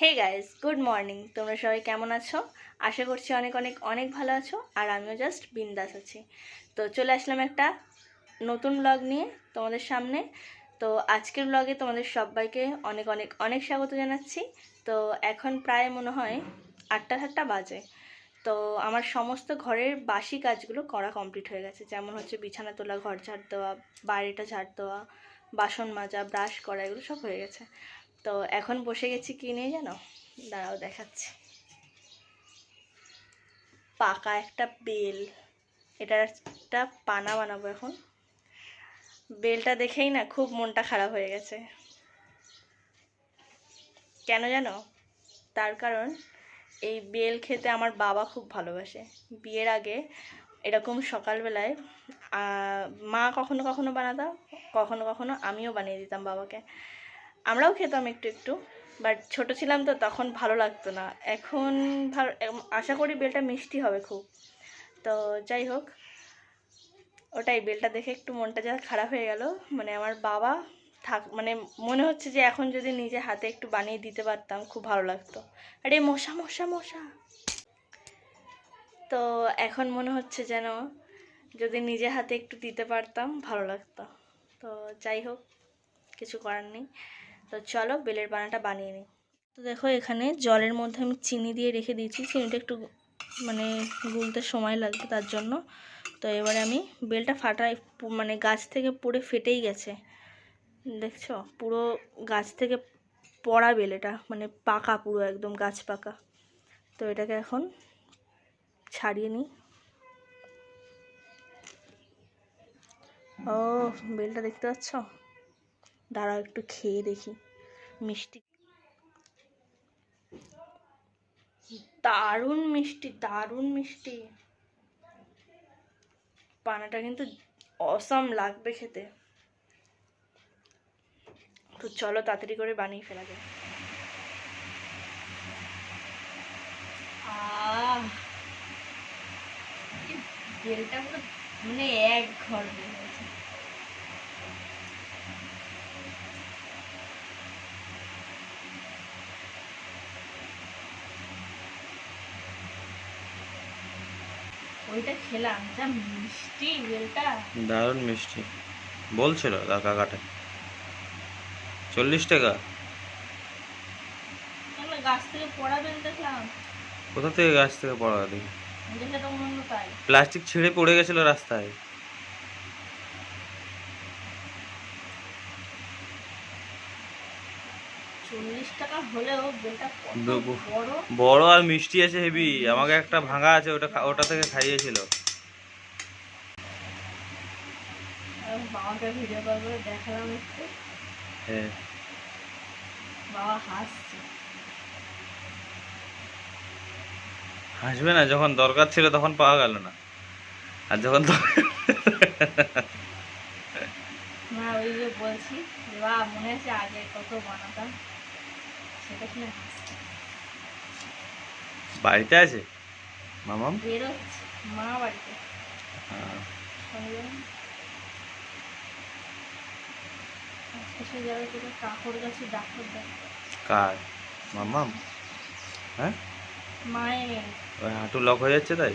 Hey guys, good morning. তোমরা সবাই কেমন আছো? আশা করছি অনেক অনেক অনেক ভালো আছো। আর আমিও জাস্ট বিন্দাস আছি। তো চলে আসলাম একটা নতুন ব্লগ নিয়ে তোমাদের সামনে। তো আজকের ব্লগে তোমাদের সবাইকে অনেক অনেক অনেক স্বাগত জানাচ্ছি। তো এখন প্রায় মনে হয় 8টা বাজে। তো আমার সমস্ত ঘরের বাসি কাজগুলো করা কমপ্লিট হয়ে গেছে। যেমন হচ্ছে বিছানা তোলা, ঘর ঝাড় দেওয়া, বাইরেটা ঝাড় দেওয়া, বাসন মাজা, ব্রাশ করা, এগুলো সব হয়ে গেছে। তো এখন বসে গেছি কি নিয়ে জানো? দাঁড়াও দেখাচ্ছি। পাকা একটা বেল, এটার একটা পানা বানাবো এখন। বেলটা দেখেই না খুব মনটা খারাপ হয়ে গেছে। কেন জানো? তার কারণ এই বেল খেতে আমার বাবা খুব ভালোবাসে। বিয়ের আগে এরকম সকালবেলায় মা কখনো কখনো বানাতাম, কখনো কখনো আমিও বানিয়ে দিতাম বাবাকে। আমরাও খেতাম একটু একটু, বাট ছোট ছিলাম তো তখন ভালো লাগতো না। এখন আশা করি বেলটা মিষ্টি হবে খুব। তো যাই হোক, ওটাই বেলটা দেখে একটু মনটা যা খারাপ হয়ে গেল। মানে আমার বাবা মানে মনে হচ্ছে যে এখন যদি নিজে হাতে একটু বানিয়ে দিতে পারতাম খুব ভালো লাগতো। আরে মশা মশা মশা! তো এখন মনে হচ্ছে যেন যদি নিজে হাতে একটু দিতে পারতাম ভালো লাগতো। তো যাই হোক, কিছু করার নেই। তো চলো বেলের পানাটা বানিয়ে নিই। তো দেখো, এখানে জলের মধ্যে আমি চিনি দিয়ে রেখে দিয়েছি। চিনিটা একটু মানে গুলতে সময় লাগবে তার জন্য। তো এবারে আমি বেলটা মানে গাছ থেকে পড়ে ফেটেই গেছে, দেখছো? পুরো গাছ থেকে পড়া বেল, এটা মানে পাকা, পুরো একদম গাছ পাকা। তো এটাকে এখন ছাড়িয়ে নিই। ও, বেলটা দেখতে পাচ্ছ? দাঁড়াও একটু খেয়ে দেখি মিষ্টি। দারুণ মিষ্টি, দারুণ মিষ্টি। পানাটা কিন্তু অসাম লাগবে খেতে। তো চলো তাড়াতাড়ি করে বানিয়ে ফেলা যায়। বেলটা পুরো মানে এক ঘর বের হয়েছে। ওইটা খেলাম, যা মিষ্টি বেলটা। দারুণ মিষ্টি বলছিল কাকাটা। 40 টাকা? গাছ থেকে পড়া বেল দেখলাম। কোথা থেকে গাছ থেকে পড়া দেখি? দেখে তো মনে হলো তাই। প্লাস্টিক ছিঁড়ে পড়ে গেছিল রাস্তায়। 40 টাকা হলেও বেলটা কত বড়। বড় আর মিষ্টি আছে হেভি। আমাকে একটা ভাঙা আছে, ওটা থেকে খাইয়েছিল। বাবাকে ভিডিও কল করে দেখালাম একটু। হ্যাঁ, বাবা হাসছে। হাসবে না? যখন দরকার ছিল তখন পাওয়া গেল না, আর যখন না, ওই যে বলছি যে বাবা মনে আছে আগে কত বানাতাম, সেটা শুনে হাসছে। বাড়িতে আছে মামাম? বেরোচ্ছে মা বাড়িতে। এসে যাবে তোকে কাকড় গাছে ডাক্তার দেয়। কার? মামাম? হ্যাঁ, মায়ের ওই হাঁটু লক হয়ে যাচ্ছে তাই।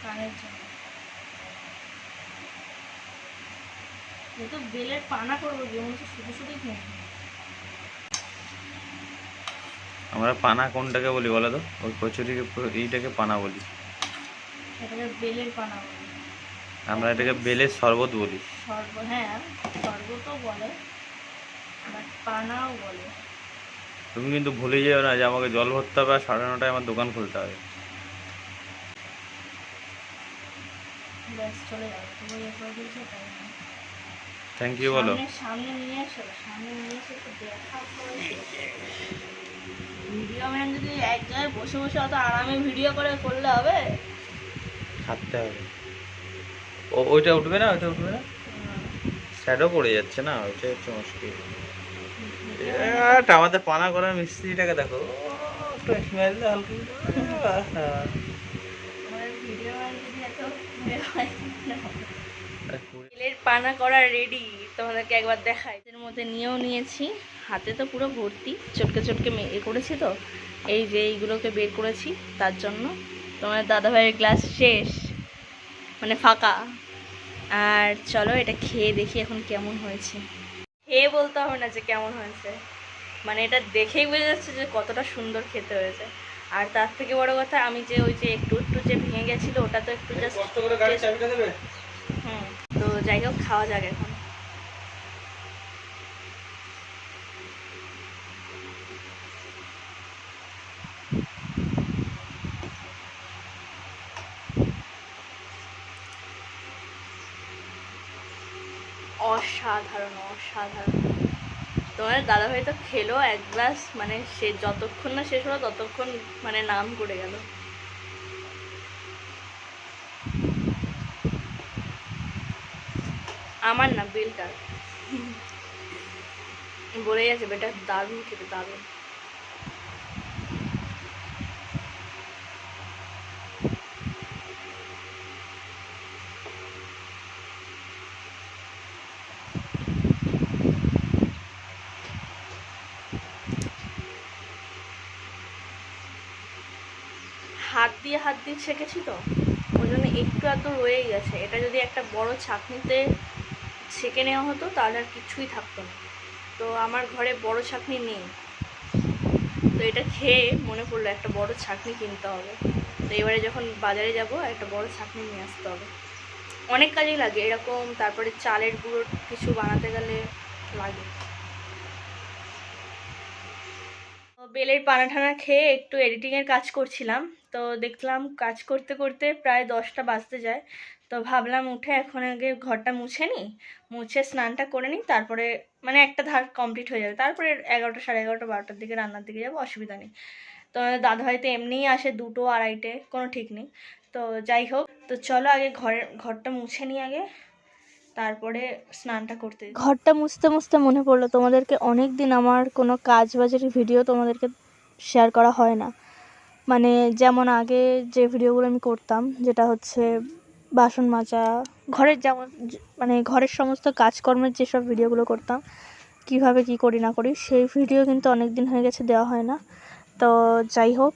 কানের জন্য। যেহেতু বেলের পানা করবো, যেমন শুধু শুধুই খেয়ে। আমরা পানা কোনটাকে বলি বলো তো? ওই কচুরিকে, এইটাকে পানা বলি। এটাকে বেলের পানা বলে। আমরা এটাকে বেলের শরবত বলি। হ্যাঁ, শরবতও বলে, বাট পানাও বলে। তুমি কিন্তু ভুলে যেও না যে আমাকে জল ভরতে হবে আর 9:30টায় আমার দোকান খুলতে হবে। ব্যাস চলে যাবে, তুমি এ করে দিয়েছো তাই। থ্যাংক ইউ বলো। সামনে নিয়ে এসো, সামনে নিয়ে এসে একটু দেখা করে। ভিডিও ম্যান যদি এক জায়গায় বসে বসে অত আরামে ভিডিও করলে হবে? খাটতে হবে। ওইটা উঠবে না, ওইটা উঠবে না, শ্যাডো পড়ে যাচ্ছে না, ওইটা হচ্ছে মুশকিল। আমাদের পানা করা মিস্ত্রিটাকে দেখো, একটু স্মেল হালকা। আমাদের ভিডিও ম্যান যদি এত বেলের পানা করা রেডি, তোমাদেরকে একবার দেখাই। এর মধ্যে নিয়েও নিয়েছি, হাতে তো পুরো ভর্তি, চটকে চটকে এ করেছি। তো এই যে এইগুলোকে বের করেছি তার জন্য। তোমার দাদাভাইয়ের গ্লাস শেষ, মানে ফাঁকা। আর চলো এটা খেয়ে দেখি এখন কেমন হয়েছে। খেয়ে বলতে হবে না যে কেমন হয়েছে, মানে এটা দেখেই বোঝা যাচ্ছে যে কতটা সুন্দর খেতে হয়েছে। আর তার থেকে বড় কথা, আমি যে ওই যে একটু একটু যে ভেঙে গেছিলো ওটা তো একটু জাস্ট তো যাই হোক, খাওয়া যাক এখন। অসাধারণ অসাধারণ। তোমার দাদাভাই তো খেলো এক গ্লাস, মানে সে যতক্ষণ না শেষ হলো ততক্ষণ মানে নাম করে গেল। আমার না, বেলটার। বলেই আছে বেটা দারুণ খেতে, দারুণ। হাত দিয়ে ছেঁকেছি তো, ওই জন্য একটু এত রয়েই গেছে। এটা যদি একটা বড় ছাঁকনিতে ছেঁকে নেওয়া হতো তাহলে আর কিছুই থাকতো না। তো আমার ঘরে বড় ছাঁকনি নেই, তো এটা খেয়ে মনে পড়লো একটা বড় ছাঁকনি কিনতে হবে। তো এবারে যখন বাজারে যাব একটা বড় ছাঁকনি নিয়ে আসতে হবে। অনেক কাজেই লাগে এরকম, তারপরে চালের গুঁড়ো কিছু বানাতে গেলে লাগে। বেলের পানা ঠানা খেয়ে একটু এডিটিংয়ের কাজ করছিলাম, তো দেখলাম কাজ করতে করতে প্রায় 10টা বাজতে যায়। তো ভাবলাম উঠে এখন আগে ঘরটা মুছে নিই, মুছে স্নানটা করে নিই, তারপরে মানে একটা ধার কমপ্লিট হয়ে যাবে। তারপরে 11টা, 11:30, 12টার দিকে রান্নার দিকে যাবো, অসুবিধা নেই। তো দাদাভাই তো এমনিই আসে 2টো, 2:30, কোনো ঠিক নেই। তো যাই হোক, তো চলো আগে ঘরটা মুছে নিই আগে, তারপরে স্নানটা করতে। ঘরটা মুছতে মুছতে মনে পড়লো তোমাদেরকে অনেক দিন আমার কোনো কাজ বাজের ভিডিও তোমাদেরকে শেয়ার করা হয় না। মানে যেমন আগে যে ভিডিওগুলো আমি করতাম, যেটা হচ্ছে বাসন মাজা, ঘরের যেমন মানে ঘরের সমস্ত কাজকর্মের যেসব ভিডিওগুলো করতাম, কিভাবে কি করি না করি, সেই ভিডিও কিন্তু অনেক দিন হয়ে গেছে দেওয়া হয় না। তো যাই হোক,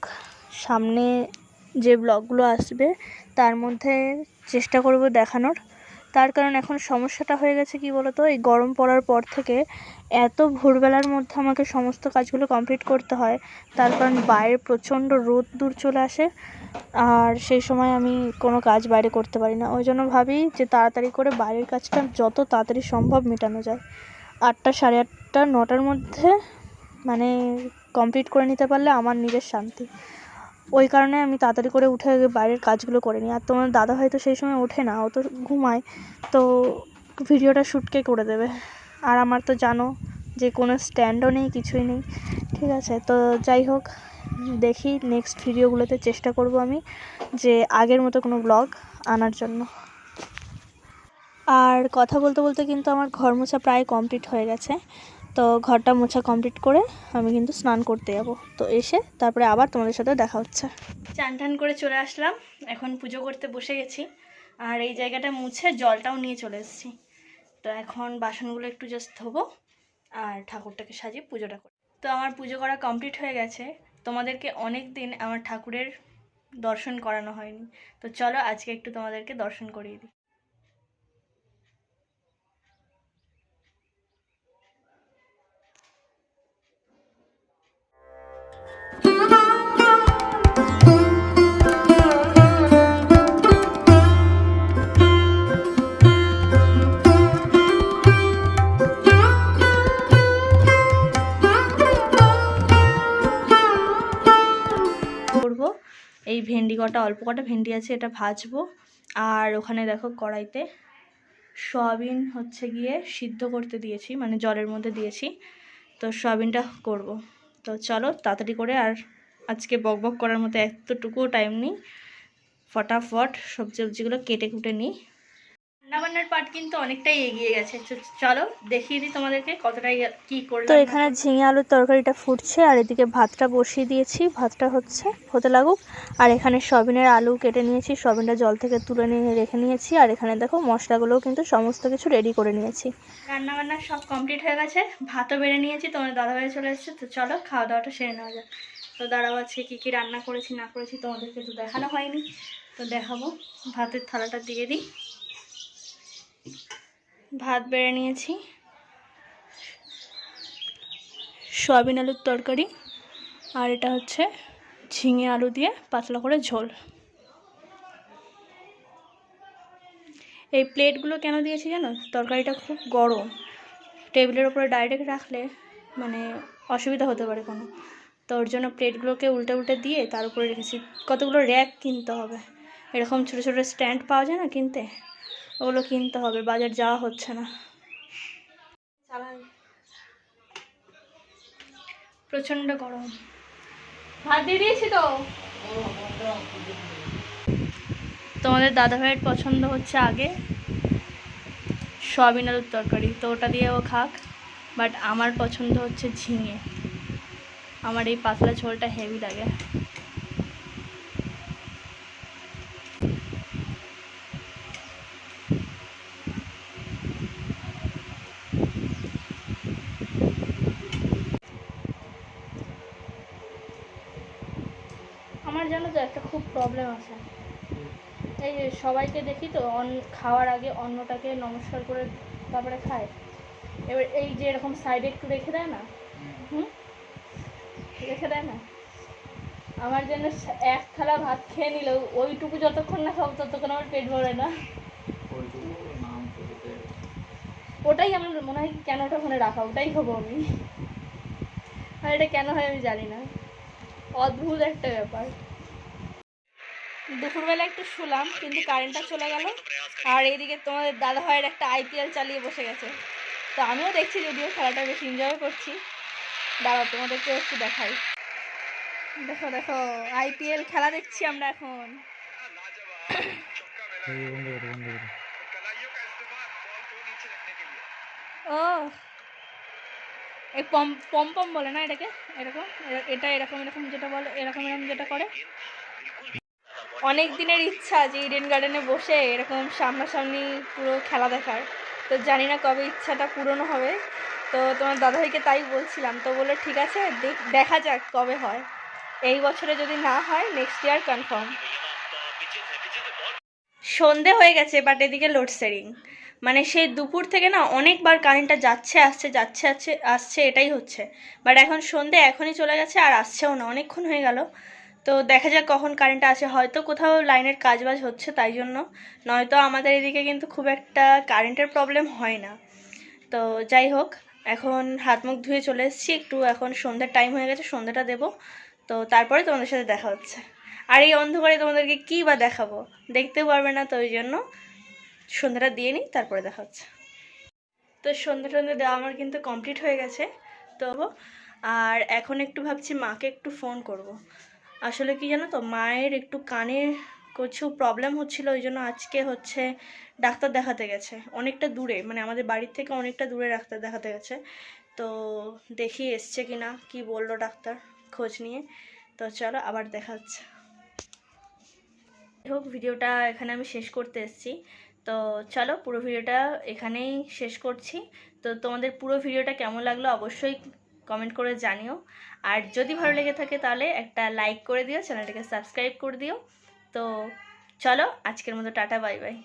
সামনে যে ব্লগগুলো আসবে তার মধ্যে চেষ্টা করব দেখানোর। তার কারণ এখন সমস্যাটা হয়ে গেছে কি বলতো, এই গরম পড়ার পর থেকে এত ভোরবেলার মধ্যে আমাকে সমস্ত কাজগুলো কমপ্লিট করতে হয়। তার কারণ বাইরে প্রচণ্ড রোদ চলে আসে, আর সেই সময় আমি কোনো কাজ বাইরে করতে পারি না। ওই জন্য ভাবি যে তাড়াতাড়ি করে বাইরের কাজটা যত তাড়াতাড়ি সম্ভব মেটানো যায়, 8টা, 8:30, 9টার মধ্যে মানে কমপ্লিট করে নিতে পারলে আমার নিজের শান্তি। ওই কারণে আমি তাড়াতাড়ি করে উঠে বাইরের কাজগুলো করে নিই। আর তোমার দাদা হয়তো সেই সময় ওঠে না, ও তো ঘুমায়, তো ভিডিওটা শ্যুটকে করে দেবে। আর আমার তো জানো যে কোনো স্ট্যান্ডও নেই, কিছুই নেই। ঠিক আছে, তো যাই হোক, দেখি নেক্সট ভিডিওগুলোতে চেষ্টা করব আমি যে আগের মতো কোনো ব্লগ আনার জন্য। আর কথা বলতে বলতে কিন্তু আমার ঘর মোছা প্রায় কমপ্লিট হয়ে গেছে। তো ঘরটা মোছা কমপ্লিট করে আমি কিন্তু স্নান করতে যাব। তো এসে তারপরে আবার তোমাদের সাথে দেখা হচ্ছে। চান টান করে চলে আসলাম, এখন পুজো করতে বসে গেছি। আর এই জায়গাটা মুছে জলটাও নিয়ে চলে এসেছি। তো এখন বাসনগুলো একটু জাস্ট ধোবো আর ঠাকুরটাকে সাজিয়ে পুজোটা করি। তো আমার পুজো করা কমপ্লিট হয়ে গেছে। তোমাদেরকে অনেক দিন আমার ঠাকুরের দর্শন করানো হয়নি, তো চলো আজকে একটু তোমাদেরকে দর্শন করিয়ে দিই। করবো এই ভেন্ডি কটা, অল্প কটা ভেন্ডি আছে, এটা ভাজবো। আর ওখানে দেখো কড়াইতে সয়াবিন হচ্ছে গিয়ে সিদ্ধ করতে দিয়েছি, মানে জলের মধ্যে দিয়েছি। তো সয়াবিনটা করব। তো চলো তাড়াতাড়ি করে, আর আজকে বকবক করার মতো এতটুকুও টাইম নেই, ফটাফট সবজিগুলো কেটে কুটে নিই। রান্নাবান্নার পার্ট কিন্তু অনেকটাই এগিয়ে গেছে। চলো দেখিয়ে দিই তোমাদেরকে কতটাই কি করলাম। তো এখানে ঝিঙে আলুর তরকারিটা ফুটছে আর এদিকে ভাতটা বসিয়ে দিয়েছি, ভাতটা হতে লাগুক। আর এখানে সয়াবিনের আলু কেটে নিয়েছি, সয়াবিনটা জল থেকে তুলে নিয়ে রেখে নিয়েছি। আর এখানে দেখো মশলাগুলোও কিন্তু সমস্ত কিছু রেডি করে নিয়েছি। রান্নাবান্না সব কমপ্লিট হয়ে গেছে, ভাতও বেড়ে নিয়েছি, তোমাদের দাদাভাই চলে এসেছে। তো চলো খাওয়া দাওয়াটা সেরে নেওয়া যাক। তো দাঁড়াও আছে কী কী রান্না করেছি না করেছি তোমাদেরকে তো দেখানো হয়নি, তো দেখাবো। ভাতের থালাটা দিয়ে দিই। ভাত বেড়ে নিয়েছি, সয়াবিন আলুর তরকারি, আর এটা হচ্ছে ঝিঙে আলু দিয়ে পাতলা করে ঝোল। এই প্লেটগুলো কেন দিয়েছি জানো? তরকারিটা খুব গরম, টেবিলের ওপরে ডাইরেক্ট রাখলে মানে অসুবিধা হতে পারে কোনো, তো ওর জন্য প্লেটগুলোকে উল্টে উল্টে দিয়ে তার উপরে রেখেছি। কতগুলো র্যাক কিনতে হবে, এরকম ছোটো ছোটো স্ট্যান্ড পাওয়া যায় না কিনতে, ওগুলো কিনতে হবে, বাজার যাওয়া হচ্ছে না। প্রচণ্ড গরম। ভাত দিয়ে দিয়েছি তো। তোমাদের দাদাভাইয়ের পছন্দ হচ্ছে আগে সয়াবিন আলুর তরকারি, তো ওটা দিয়ে ও খাক। বাট আমার পছন্দ হচ্ছে ঝিঙে, আমার এই পাতলা ঝোলটা হেভি লাগে। আমার জানো তো একটা খুব প্রবলেম আছে, এই যে সবাইকে দেখি তো খাওয়ার আগে অন্নটাকে নমস্কার করে তারপরে খায়। এবার এই যে এরকম সাইডে একটু রেখে দেয় না, রেখে দেয় না, আমার জন্য এক থালা ভাত খেয়ে নিলেও ওইটুকু যতক্ষণ না খাবো ততক্ষণ আমার পেট ভরে না। ওটাই আমার মনে হয় কেন ওটা ওখানে রাখা, ওটাই খাবো আমি। আর এটা কেন হয় আমি জানি না, অদ্ভুত একটা ব্যাপার। দুপুরবেলা একটু শুলাম কিন্তু কারেন্টটা চলে গেল, আর এইদিকে তোমাদের দাদাভাইয়ের একটা IPL চালিয়ে বসে গেছে। তো আমিও দেখছি, যদিও খেলাটা বেশ এনজয় করছি। দাঁড়াও তোমাদেরকেও একটু দেখাই। দেখো দেখো IPL খেলা দেখছি আমরা এখন। ও এই পম পম পম বলে না এটাকে, এরকম এটা এরকম এরকম যেটা বলে, এরকম এরকম যেটা করে। অনেক দিনের ইচ্ছা যে ইডেন গার্ডেনে বসে এরকম সামনাসামনি পুরো খেলা দেখার, তো জানি না কবে ইচ্ছাটা পূরণ হবে। তো তোমার দাদাভাইকে তাই বলছিলাম, তো বললো ঠিক আছে দেখা যাক কবে হয়। এই বছরে যদি না হয় নেক্সট ইয়ার কনফার্ম। সন্ধে হয়ে গেছে বাট এদিকে লোডশেডিং, মানে সেই দুপুর থেকে না অনেকবার কারেন্টটা যাচ্ছে আসছে যাচ্ছে আসছে এটাই হচ্ছে। বাট এখন সন্ধে এখনই চলে গেছে আর আসছেও না, অনেকক্ষণ হয়ে গেল। তো দেখা যাক কখন কারেন্টটা আসে, হয়তো কোথাও লাইনের কাজবাজ হচ্ছে তাই জন্য, নয়তো আমাদের এদিকে কিন্তু খুব একটা কারেন্টের প্রবলেম হয় না। তো যাই হোক, এখন হাত মুখ ধুয়ে চলে এসেছি, একটু এখন সন্ধ্যার টাইম হয়ে গেছে, সন্ধ্যাটা দেবো। তো তারপরে তোমাদের সাথে দেখা হচ্ছে। আর এই অন্ধকারে তোমাদেরকে কী বা দেখাবো, দেখতেও পারবে না, তো ওই জন্য সন্ধ্যাটা দিয়ে নিই তারপরে দেখা হচ্ছে। তো সন্ধ্যা দেওয়া আমার কিন্তু কমপ্লিট হয়ে গেছে। তো আর এখন একটু ভাবছি মাকে একটু ফোন করব। আসলে কি জানো তো, মায়ের একটু কানের কিছু প্রবলেম হচ্ছিল, ওই জন্য আজকে হচ্ছে ডাক্তার দেখাতে গেছে অনেকটা দূরে, মানে আমাদের বাড়ির থেকে অনেকটা দূরে ডাক্তার দেখাতে গেছে। তো দেখি এসছে কি না, কি বললো ডাক্তার খোঁজ নিয়ে। তো চলো আবার দেখা হচ্ছে। হোক, ভিডিওটা এখানে আমি শেষ করতে এসেছি। তো চলো পুরো ভিডিওটা এখানেই শেষ করছি। তো তোমাদের পুরো ভিডিওটা কেমন লাগলো অবশ্যই কমেন্ট করে জানিও। আর যদি ভালো লেগে থাকে তাহলে একটা লাইক করে দিও, চ্যানেলটাকে সাবস্ক্রাইব করে দিও। তো চলো আজকের মতো টাটা, বাই বাই।